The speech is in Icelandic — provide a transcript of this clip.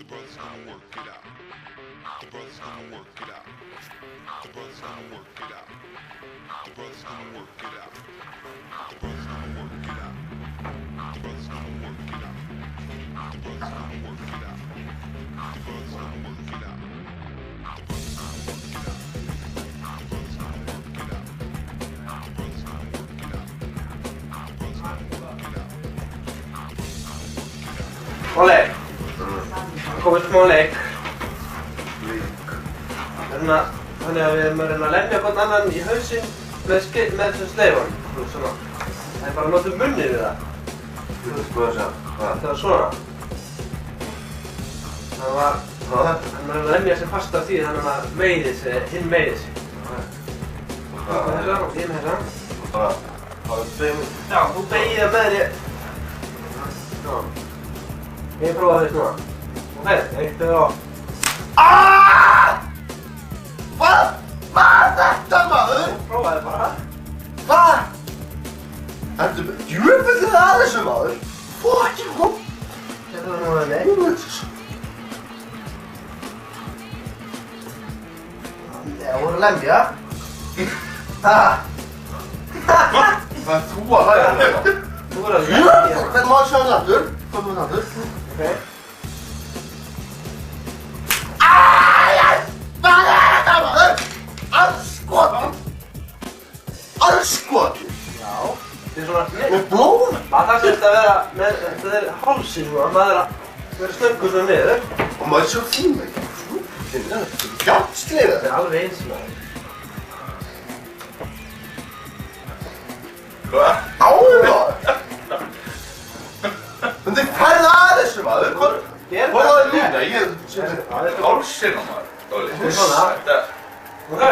The brother's gonna work it out. The brother's gonna work it out. The brother's gonna work it out. The brother's gonna work it out. The brother's gonna work it out. The brother's gonna work it out. The brother's gonna work it out. The brother's gonna work it out. The brother's gonna work it out. The brother's gonna work it out. The brother's gonna work it out. The brother's gonna work it out. Óli, komið smá leik. Þannig að við erum að reyna að lemja hvern annan í hausinn með þessum sleifan. Svona. Það er bara að nota munnið við það. Þú veist hvað það? Það var svona. Það var... Hann var að lemja sig fast af því þannig að hinn meiði sig. Og hinn þessa. Bara... Það er tveimur... Já, þú beigir það með þér. Ná. Ég prófa þess núna. Ok, 1, 2 og... Hvað var þetta maður? Prófaði bara. Hvað? Ertu með djöfullið að þessu maður? Fucking hvað? Þetta var nú að venjast. Það voru að lemja. Það er þú að læra þetta. Þú voru að lemja. Hvernig maður sjá það aftur? Hvað maður aftur? Ok. Hvað er þetta maður? Allskotin! Allskotin! Já. Þetta er svona... Með blóð? Maður þarf sérst að vera með... Þetta er hálsinn svona. Maður er að vera snöggur svona niður. Og maður sjá þín með ekki. Þetta er fjallsliðið. Þetta er alveg eins maður. Hvað? Áður maður? En þið færði að þessu maður. Hvað er það núna? Ég er... Hálsinn á maður. Svona. Þetta... Ok.